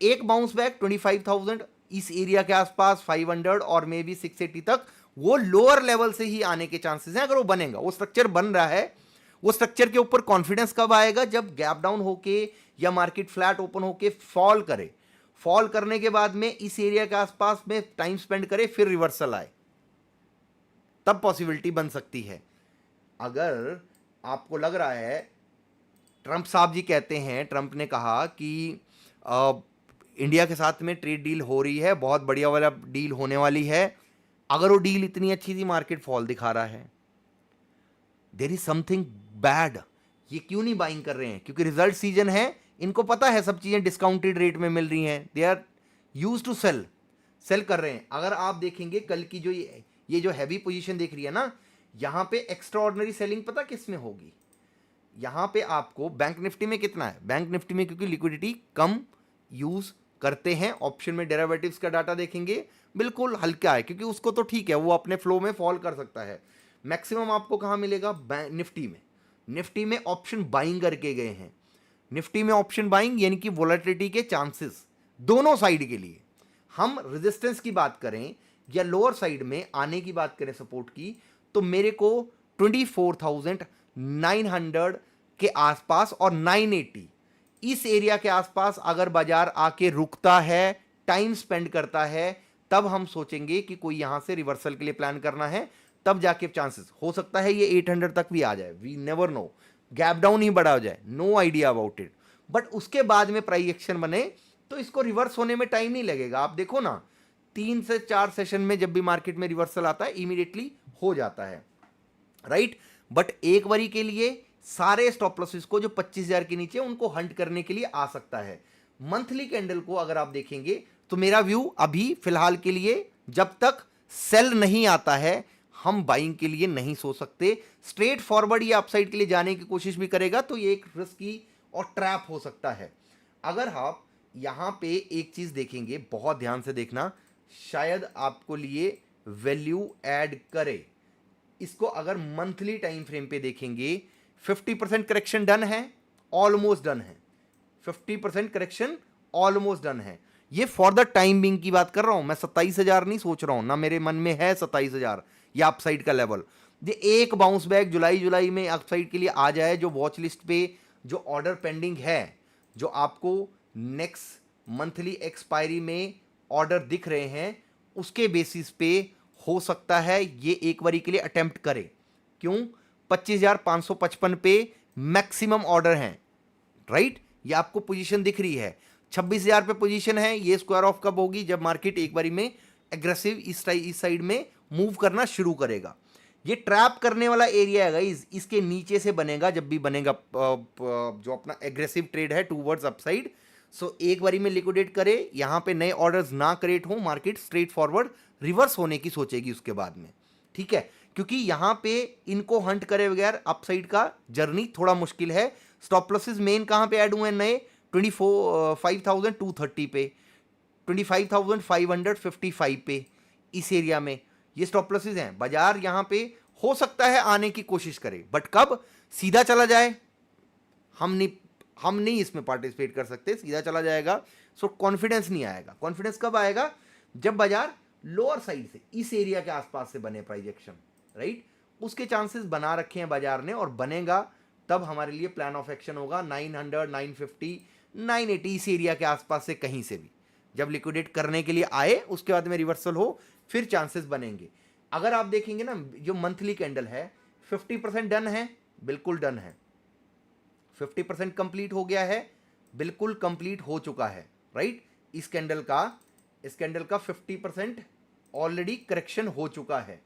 एक bounce back 25,000 इस area के आसपास 500 और मे बी 680 तक वो लोअर लेवल से ही आने के चांसेस हैं अगर वो बनेगा। वो स्ट्रक्चर बन रहा है, वो स्ट्रक्चर के ऊपर कॉन्फिडेंस कब आएगा, जब गैप डाउन होके या मार्केट फ्लैट ओपन होके फॉल करे, फॉल करने के बाद में इस एरिया के आसपास में टाइम स्पेंड करे, फिर रिवर्सल आए, तब पॉसिबिलिटी बन सकती है। अगर आपको लग रहा है, ट्रंप साहब जी कहते हैं, ट्रंप ने कहा कि इंडिया के साथ में ट्रेड डील हो रही है, बहुत बढ़िया वाला डील होने वाली है। अगर वो डील इतनी अच्छी थी, मार्केट फॉल दिखा रहा है, देयर इज समथिंग बैड। ये क्यों नहीं बाइंग कर रहे हैं? क्योंकि रिजल्ट सीजन है, इनको पता है सब चीजें डिस्काउंटेड रेट में मिल रही हैं, they are use to sell, sell कर रहे हैं। अगर आप देखेंगे कल की जो ये जो हैवी पोजीशन देख रही है ना, यहां पे एक्स्ट्रा ऑर्डिनरी सेलिंग पता किस में होगी? यहां पे आपको बैंक निफ्टी में कितना है, बैंक निफ्टी में क्योंकि लिक्विडिटी कम यूज करते हैं, ऑप्शन में डेरिवेटिव्स का डाटा देखेंगे बिल्कुल हल्का है, क्योंकि उसको तो ठीक है, वो अपने फ्लो में फॉल कर सकता है। मैक्सिमम आपको कहां मिलेगा? निफ्टी में। निफ्टी में ऑप्शन बाइंग करके गए हैं, निफ्टी में ऑप्शन बाइंग यानी कि वोलेटिलिटी के चांसेस दोनों साइड के लिए। हम रेजिस्टेंस की बात करें या लोअर साइड में आने की बात करें सपोर्ट की, तो मेरे को 24,900 के आसपास और 980 इस एरिया के आसपास अगर बाजार आके रुकता है, टाइम स्पेंड करता है, तब हम सोचेंगे कि कोई यहां से रिवर्सल के लिए प्लान करना है, तब जाके चांसेस हो सकता है ये 800 तक भी आ जाए, we never know, gap down ही बड़ा हो जाए, no idea about it. But उसके बाद में प्राइस एक्शन बने तो इसको रिवर्स होने में टाइम नहीं लगेगा। आप देखो ना, 3 से 4 सेशन में जब भी मार्केट में रिवर्सल आता है इमीडिएटली हो जाता है, राइट। बट एक बारी के लिए सारे स्टॉप लॉसेस को जो 25,000 के नीचे उनको हंट करने के लिए आ सकता है। मंथली कैंडल को अगर आप देखेंगे तो मेरा व्यू अभी फिलहाल के लिए जब तक सेल नहीं आता है हम बाइंग के लिए नहीं सोच सकते। स्ट्रेट फॉरवर्ड या अपसाइड के लिए जाने की कोशिश भी करेगा तो ये एक रिस्की और ट्रैप हो सकता है। अगर आप यहां पे एक चीज देखेंगे, बहुत ध्यान से देखना, शायद आपको लिए वैल्यू ऐड करे। इसको अगर मंथली टाइम फ्रेम पे देखेंगे 50% करेक्शन डन है, ऑलमोस्ट डन है, 50% करेक्शन ऑलमोस्ट डन है। ये फॉर द टाइम बिंग की बात कर रहा हूं मैं, 27,000 नहीं सोच रहा हूं, ना मेरे मन में है 27,000 या अपसाइड का लेवल। ये एक बाउंस बैक जुलाई में अपसाइड के लिए आ जाए, जो वॉच लिस्ट पे जो ऑर्डर पेंडिंग है, जो आपको नेक्स्ट मंथली एक्सपायरी में ऑर्डर दिख रहे हैं, उसके बेसिस पे हो सकता है ये एक बारी के लिए अटेम्प्ट करे। क्यों? 25,555 पे मैक्सिमम ऑर्डर हैं, राइट। ये आपको पोजीशन दिख रही है, 26,000 पे पोजीशन है। ये स्क्वायर ऑफ कब होगी? जब मार्केट एक बारी में एग्रेसिव इस साइड में मूव करना शुरू करेगा। ये ट्रैप करने वाला एरिया है गाइस, इसके नीचे से बनेगा जब भी बनेगा जो अपना एग्रेसिव ट्रेड है टूवर्ड्स अपसाइड। सो एक बारी में लिक्विडेट करे, यहां पे नए ऑर्डर्स ना क्रिएट हो, मार्केट स्ट्रेट फॉरवर्ड रिवर्स होने की सोचेगी उसके बाद में, ठीक है। क्योंकि यहां पे इनको हंट करे बगैर अपसाइड का जर्नी थोड़ा मुश्किल है। स्टॉप लॉसेस मेन कहां पे ऐड हुए हैं नए? 25,230 पे, 25,555 पे, इस एरिया में ये स्टॉप लॉसेस हैं। बाजार यहां पे हो सकता है आने की कोशिश करे, बट कब सीधा चला जाए हम नहीं इसमें पार्टिसिपेट कर सकते, सीधा चला जाएगा। सो कॉन्फिडेंस नहीं आएगा। कॉन्फिडेंस कब आएगा? जब बाजार लोअर साइड से इस एरिया के आसपास से बने प्राइस एक्शन, राइट। उसके चांसेस बना रखे हैं बाजार ने, और बनेगा तब हमारे लिए प्लान ऑफ एक्शन होगा 900, 950, 980 इस एरिया के आसपास से कहीं से भी जब लिक्विडेट करने के लिए आए, उसके बाद में रिवर्सल हो, फिर चांसेस बनेंगे। अगर आप देखेंगे ना, जो मंथली कैंडल है 50% डन है, बिल्कुल डन है, 50% कंप्लीट हो गया है, बिल्कुल कंप्लीट हो चुका है, राइट। इस कैंडल का 50% ऑलरेडी करेक्शन हो चुका है,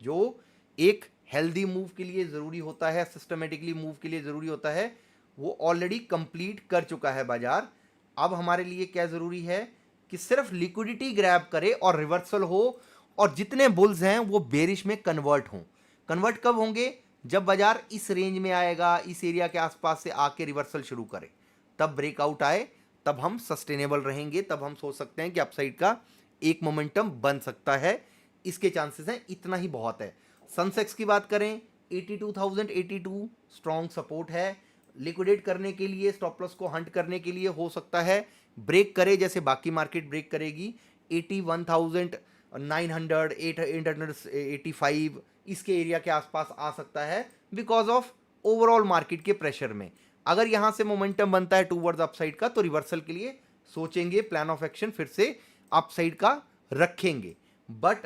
जो एक हेल्दी मूव के लिए जरूरी होता है, सिस्टमेटिकली मूव के लिए जरूरी होता है, वो ऑलरेडी कंप्लीट कर चुका है बाजार। अब हमारे लिए क्या जरूरी है कि सिर्फ लिक्विडिटी ग्रैब करे और रिवर्सल हो, और जितने बुल्स हैं वो बेरिश में कन्वर्ट हों। कन्वर्ट कब होंगे? जब बाजार इस रेंज में आएगा, इस एरिया के आसपास से आके रिवर्सल शुरू करे, तब ब्रेकआउट आए, तब हम सस्टेनेबल रहेंगे, तब हम सोच सकते हैं कि अपसाइड का एक मोमेंटम बन सकता है। इसके चांसेस हैं, इतना ही बहुत है। सेंसेक्स की बात करें 82,082 स्ट्रॉन्ग सपोर्ट है। लिक्विडेट करने के लिए, स्टॉप लॉस को हंट करने के लिए हो सकता है ब्रेक करे जैसे बाकी मार्केट ब्रेक करेगी 81,900 885 इसके एरिया के आसपास आ सकता है बिकॉज ऑफ ओवरऑल मार्केट के प्रेशर में। अगर यहां से मोमेंटम बनता है टूवर्ड्स अपसाइड का तो रिवर्सल के लिए सोचेंगे, प्लान ऑफ एक्शन फिर से अपसाइड का रखेंगे। बट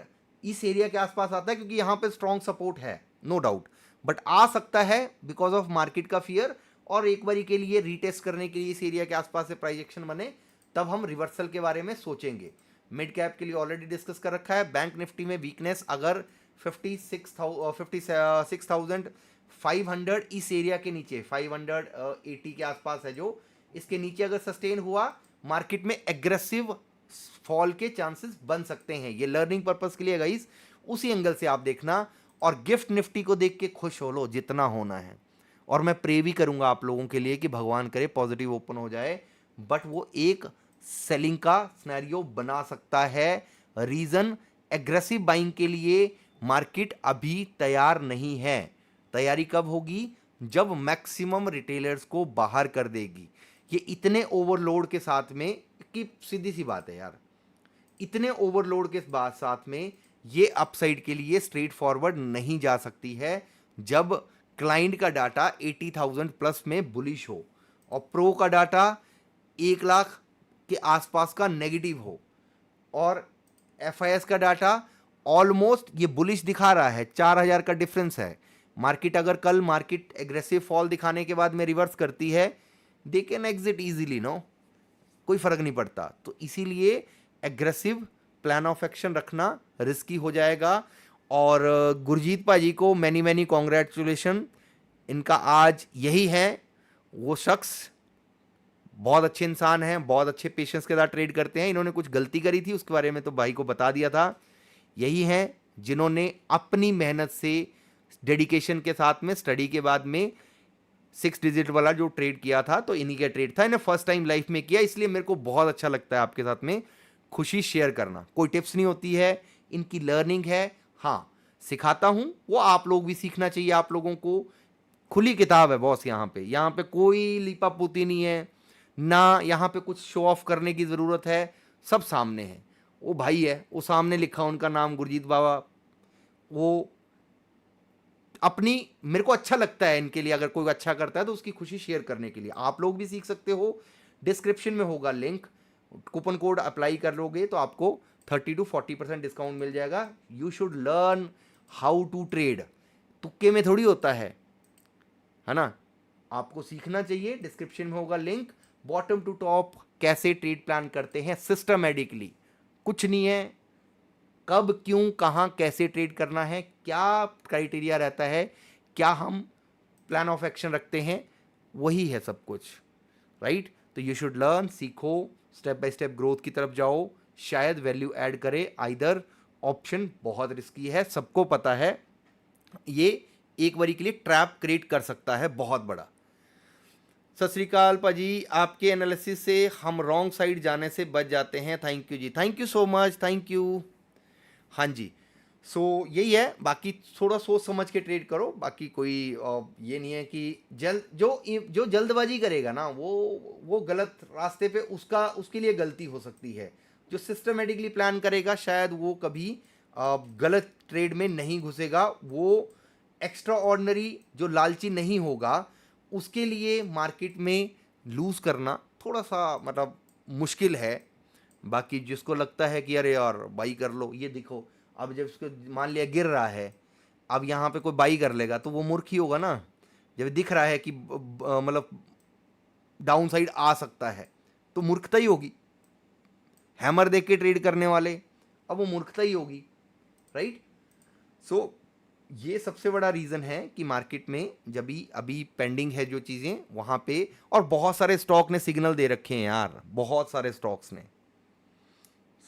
इस एरिया के आसपास आता है क्योंकि यहां पे स्ट्रॉन्ग सपोर्ट है, नो डाउट, बट आ सकता है बिकॉज ऑफ मार्केट का फियर, और एक बारी के लिए रीटेस्ट करने के लिए इस एरिया के आसपास से प्राइस एक्शन बने तब हम रिवर्सल के बारे में सोचेंगे। मिड कैप के लिए ऑलरेडी डिस्कस कर रखा है। बैंक निफ्टी में वीकनेस अगर 56,500 इस एरिया के नीचे 580 के आसपास है जो, इसके नीचे अगर सस्टेन हुआ मार्केट में एग्रेसिव फॉल के चांसेस बन सकते हैं। ये लर्निंग पर्पस के लिए गाइस, उसी एंगल से आप देखना, और गिफ्ट निफ्टी को देख के खुश हो लो जितना होना है, और मैं प्रे भी करूंगा आप लोगों के लिए कि भगवान करे पॉजिटिव ओपन हो जाए, बट वो एक सेलिंग का सिनेरियो बना सकता है। रीजन, एग्रेसिव बाइंग के लिए मार्केट अभी तैयार नहीं है। तैयारी कब होगी? जब मैक्सिमम रिटेलर्स को बाहर कर देगी। ये इतने ओवरलोड के साथ में, कि सीधी सी बात है यार, इतने ओवरलोड के बाद साथ में ये अपसाइड के लिए स्ट्रेट फॉरवर्ड नहीं जा सकती है जब क्लाइंट का डाटा 80,000 प्लस में बुलिश हो और प्रो का डाटा 1 लाख के आसपास का नेगेटिव हो, और एफआईएस का डाटा ऑलमोस्ट ये बुलिश दिखा रहा है, 4,000 का डिफरेंस है। मार्केट अगर कल मार्केट एग्रेसिव फॉल दिखाने के बाद में रिवर्स करती है, they can exit easily, no, कोई फर्क नहीं पड़ता। तो इसीलिए एग्रेसिव प्लान ऑफ एक्शन रखना रिस्की हो जाएगा। और गुरजीत पाजी को मैनी मैनी कॉन्ग्रेचुलेशन, इनका आज यही है। वो शख्स बहुत अच्छे इंसान हैं, बहुत अच्छे पेशेंस के साथ ट्रेड करते हैं। इन्होंने कुछ गलती करी थी, उसके बारे में तो भाई को बता दिया था। यही हैं जिन्होंने अपनी मेहनत से, डेडिकेशन के साथ में, स्टडी के बाद में 6 डिजिट वाला जो ट्रेड किया था, तो इन्हीं का ट्रेड था, इन्हें फर्स्ट टाइम लाइफ में किया। इसलिए मेरे को बहुत अच्छा लगता है आपके साथ में खुशी शेयर करना। कोई टिप्स नहीं होती है, इनकी लर्निंग है। हाँ, सिखाता हूं, वो आप लोग भी सीखना चाहिए। आप लोगों को खुली किताब है बॉस, यहाँ पे कोई लीपापोती नहीं है ना, यहाँ पे कुछ शो ऑफ करने की ज़रूरत है। सब सामने है, वो भाई है, वो सामने लिखा उनका नाम गुरजीत बाबा, वो अपनी, मेरे को अच्छा लगता है इनके लिए, अगर कोई अच्छा करता है तो उसकी खुशी शेयर करने के लिए। आप लोग भी सीख सकते हो, डिस्क्रिप्शन में होगा लिंक, कूपन कोड अप्लाई कर लोगे तो आपको 30 to 40% डिस्काउंट मिल जाएगा। You should learn how to trade, तुक्के में थोड़ी होता है ना, आपको सीखना चाहिए। डिस्क्रिप्शन में होगा लिंक, बॉटम टू टॉप कैसे ट्रेड प्लान करते हैं सिस्टमेटिकली, कुछ नहीं है, कब क्यों कहाँ कैसे ट्रेड करना है, क्या क्राइटेरिया रहता है, क्या हम प्लान ऑफ एक्शन रखते हैं, वही है सब कुछ, राइट। तो यू शुड लर्न, सीखो, स्टेप बाय स्टेप ग्रोथ की तरफ जाओ, शायद वैल्यू ऐड करे। आइदर ऑप्शन बहुत रिस्की है, सबको पता है, ये एक बारी के लिए ट्रैप क्रिएट कर सकता है बहुत बड़ा। सत श्री अकाल पाजी, आपके एनालिसिस से हम रॉन्ग साइड जाने से बच जाते हैं। थैंक यू जी, thank you so much, thank you. हाँ जी, सो यही है, बाकी थोड़ा सोच समझ के ट्रेड करो। बाकी कोई ये नहीं है कि जो जल्दबाजी करेगा ना वो गलत रास्ते पे, उसके लिए गलती हो सकती है। जो सिस्टमेटिकली प्लान करेगा शायद वो कभी गलत ट्रेड में नहीं घुसेगा। वो एक्स्ट्रा ऑर्डिनरी जो लालची नहीं होगा, उसके लिए मार्केट में लूज़ करना थोड़ा सा मतलब मुश्किल है। बाकी जिसको लगता है कि अरे यार बाई कर लो, ये देखो, अब जब इसको मान लिया गिर रहा है, अब यहाँ पे कोई बाई कर लेगा तो वो मूर्ख ही होगा ना। जब दिख रहा है कि मतलब डाउन साइड आ सकता है तो मूर्खता ही होगी। हैमर देख के ट्रेड करने वाले, अब वो मूर्खता ही होगी, राइट। सो ये सबसे बड़ा रीज़न है कि मार्केट में जब भी अभी पेंडिंग है जो चीज़ें वहाँ पे, और बहुत सारे स्टॉक ने सिग्नल दे रखे हैं यार, बहुत सारे स्टॉक्स ने।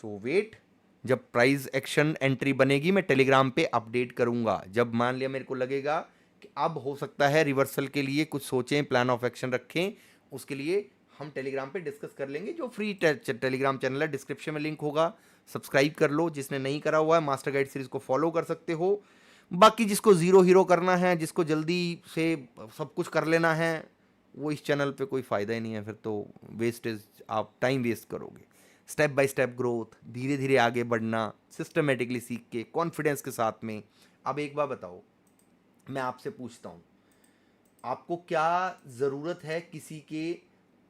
सो वेट, जब प्राइस एक्शन एंट्री बनेगी मैं टेलीग्राम पे अपडेट करूंगा। जब मान लिया मेरे को लगेगा कि अब हो सकता है रिवर्सल के लिए कुछ सोचें, प्लान ऑफ एक्शन रखें, उसके लिए हम टेलीग्राम पे डिस्कस कर लेंगे। जो फ्री टेलीग्राम चैनल है, डिस्क्रिप्शन में लिंक होगा, सब्सक्राइब कर लो। जिसने नहीं करा हुआ है मास्टर गाइड सीरीज को फॉलो कर सकते हो। बाकी जिसको जीरो हीरो करना है, जिसको जल्दी से सब कुछ कर लेना है, वो इस चैनल पे कोई फ़ायदा ही नहीं है, फिर तो वेस्टेज, आप टाइम वेस्ट करोगे। स्टेप बाय स्टेप ग्रोथ, धीरे धीरे आगे बढ़ना, सिस्टमेटिकली सीख के, कॉन्फिडेंस के साथ में। अब एक बार बताओ, मैं आपसे पूछता हूँ, आपको क्या ज़रूरत है किसी के,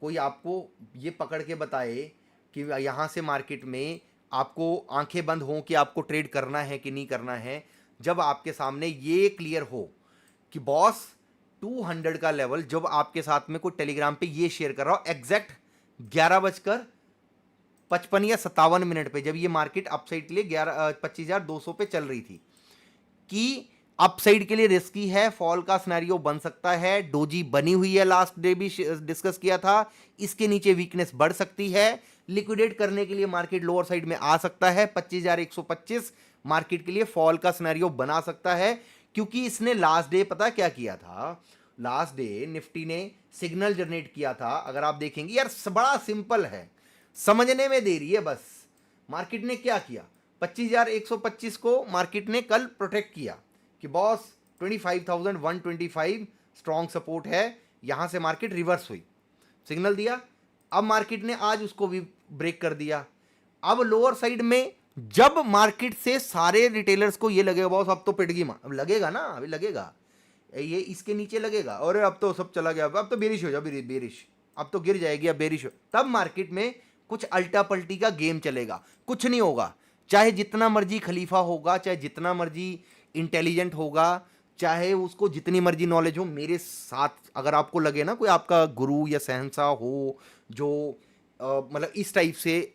कोई आपको ये पकड़ के बताए कि यहाँ से मार्केट में आपको आंखें बंद हों कि आपको ट्रेड करना है कि नहीं करना है, जब आपके सामने ये क्लियर हो कि बॉस 200 का लेवल, जब आपके साथ में कोई टेलीग्राम पे ये शेयर कर रहा हो एग्जैक्ट 11:55 या 57 पे, जब ये मार्केट अपसाइड के लिए 25,200 पे चल रही थी, कि अपसाइड के लिए रिस्की है, फॉल का सिनेरियो बन सकता है, डोजी बनी हुई है, लास्ट डे भी डिस्कस किया था, इसके नीचे वीकनेस बढ़ सकती है, लिक्विडेट करने के लिए मार्केट लोअर साइड में आ सकता है, 25,125 मार्केट के लिए फॉल का सिनेरियो बना सकता है, क्योंकि इसने लास्ट डे पता क्या किया था, लास्ट डे निफ्टी ने सिग्नल जनरेट किया था। अगर आप देखेंगे यार, बड़ा सिंपल है, समझने में देरी है बस। मार्केट ने क्या किया, 25,125 को मार्केट ने कल प्रोटेक्ट किया कि बॉस 25,125 स्ट्रॉन्ग सपोर्ट है, यहां से मार्केट रिवर्स हुई, सिग्नल दिया। अब मार्केट ने आज उसको भी ब्रेक कर दिया। अब लोअर साइड में जब मार्केट से सारे रिटेलर्स को ये लगेगा बॉस अब तो पिटगी, अब लगेगा ना, अभी लगेगा, ये इसके नीचे लगेगा, और अब तो सब चला गया, अब तो बेरिश हो जाओ, बेरिश, अब तो गिर जाएगी, अब बेरिश हो, तब मार्केट में कुछ अल्टा पल्टी का गेम चलेगा। कुछ नहीं होगा, चाहे जितना मर्जी खलीफा होगा, चाहे जितना मर्जी इंटेलिजेंट होगा, चाहे उसको जितनी मर्जी नॉलेज हो, मेरे साथ अगर आपको लगे ना कोई आपका गुरु या शहंशाह हो जो मतलब इस टाइप से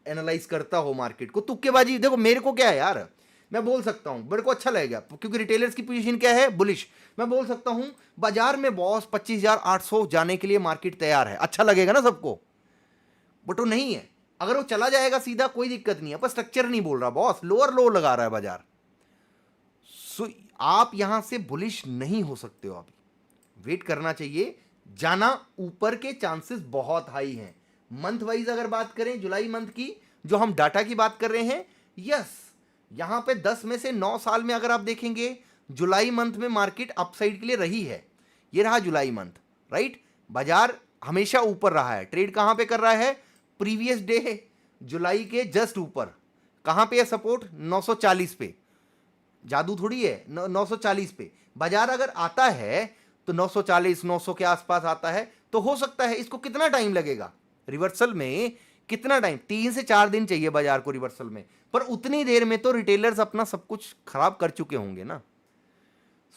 एनालाइज करता हो मार्केट को, तुक्केबाजी, देखो मेरे को क्या है यार, मैं बोल सकता हूं, मेरे को अच्छा लगेगा क्योंकि रिटेलर्स की पोजीशन क्या है, बुलिश। मैं बोल सकता हूं बाजार में बॉस 25,800 जाने के लिए मार्केट तैयार है, अच्छा लगेगा ना सबको, बट वो नहीं है। अगर वो चला जाएगा सीधा कोई दिक्कत नहीं है, पर स्ट्रक्चर नहीं बोल रहा बॉस, लोअर लो लगा रहा है बाजार। सो आप यहां से बुलिश नहीं हो सकते हो, अभी वेट करना चाहिए, जाना ऊपर के चांसेस बहुत हाई हैं। मंथ वाइज अगर बात करें, जुलाई मंथ की जो हम डाटा की बात कर रहे हैं, यस, यहां पे 10 में से 9 साल में अगर आप देखेंगे, जुलाई मंथ में मार्केट अपसाइड के लिए रही है। ये रहा जुलाई मंथ, राइट, बाजार हमेशा ऊपर रहा है। ट्रेड कहां पे कर रहा है, प्रीवियस डे जुलाई के जस्ट ऊपर, कहां पे है सपोर्ट, 940 पे, जादू थोड़ी है, 940 पे बाजार अगर आता है तो 940 900 के आसपास आता है, तो हो सकता है इसको कितना टाइम लगेगा रिवर्सल में, कितना टाइम, 3 से 4 दिन चाहिए बाजार को रिवर्सल में, पर उतनी देर में तो रिटेलर्स अपना सब कुछ खराब कर चुके होंगे ना।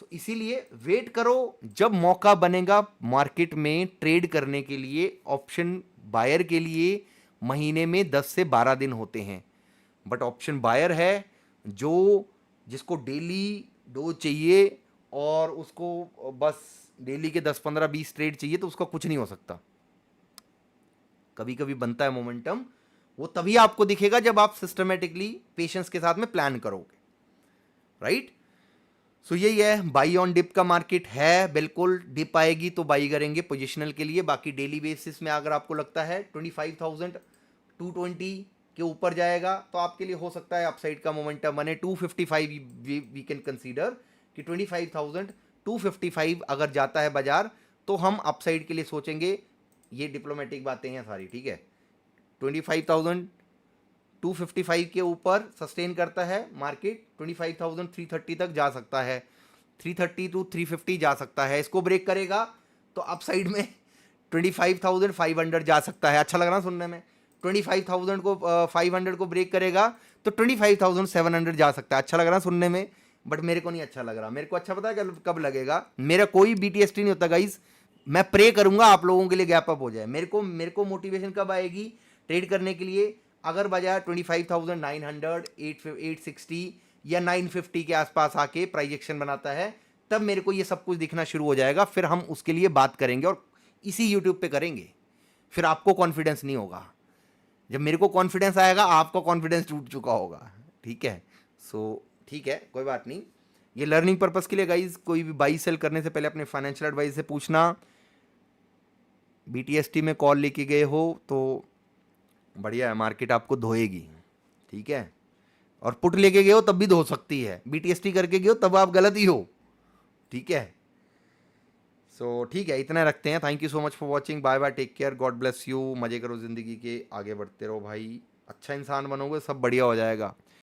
सो इसीलिए वेट करो, जब मौका बनेगा मार्केट में ट्रेड करने के लिए, ऑप्शन बायर के लिए महीने में 10 से 12 दिन होते हैं, बट ऑप्शन बायर है जो जिसको डेली डो चाहिए और उसको बस डेली के 10 15 20 ट्रेड चाहिए, तो उसका कुछ नहीं हो सकता। कभी कभी बनता है मोमेंटम, वो तभी आपको दिखेगा जब आप सिस्टमेटिकली पेशेंस के साथ में प्लान करोगे, राइट। सो यही है, बाई ऑन डिप का मार्केट है, बिल्कुल डिप आएगी तो बाई करेंगे पोजिशनल के लिए। बाकी डेली बेसिस में अगर आपको लगता है 25,220 के ऊपर जाएगा तो आपके लिए हो सकता है अपसाइड का मोमेंटम बने। 255 वी कैन कंसीडर कि 25,255 अगर जाता है बाजार तो हम अपसाइड के लिए सोचेंगे। ये डिप्लोमेटिक बातें हैं सारी, ठीक है। 25,255 के ऊपर सस्टेन करता है मार्केट, 25,330 तक जा सकता है, 330 टू 350 जा सकता है। इसको ब्रेक करेगा तो अपसाइड में 25,500 जा सकता है। अच्छा लग रहा सुनने में, 25,000 को 500 को ब्रेक करेगा तो 25,700 जा सकता है। अच्छा लग रहा सुनने में, बट मेरे को नहीं अच्छा लग रहा। मेरे को अच्छा पता है कब लगेगा, मेरा कोई BTST नहीं होता गाइस, मैं प्रे करूंगा आप लोगों के लिए गैप अप हो जाए। मेरे को मोटिवेशन कब आएगी ट्रेड करने के लिए, अगर बाजार 25,900 860 या 950 के आसपास आके प्राइस एक्शन बनाता है, तब मेरे को ये सब कुछ दिखना शुरू हो जाएगा। फिर हम उसके लिए बात करेंगे और इसी यूट्यूब पे करेंगे। फिर आपको कॉन्फिडेंस नहीं होगा, जब मेरे को कॉन्फिडेंस आएगा आपका कॉन्फिडेंस टूट चुका होगा, ठीक है। सो ठीक है, कोई बात नहीं, ये लर्निंग पर्पस के लिए गाइज। कोई भी बाई सेल करने से पहले अपने फाइनेंशियल एडवाइस से पूछना। BTST में कॉल लेके गए हो तो बढ़िया है, मार्केट आपको धोएगी, ठीक है। और पुट लेके गए हो तब भी धो सकती है, BTST करके गए हो तब आप गलत ही हो, ठीक है। सो ठीक है, इतना रखते हैं। Thank you so much for watching. Bye bye, take care, God bless you. मजे करो जिंदगी के, आगे बढ़ते रहो भाई, अच्छा इंसान बनोगे, सब बढ़िया हो जाएगा।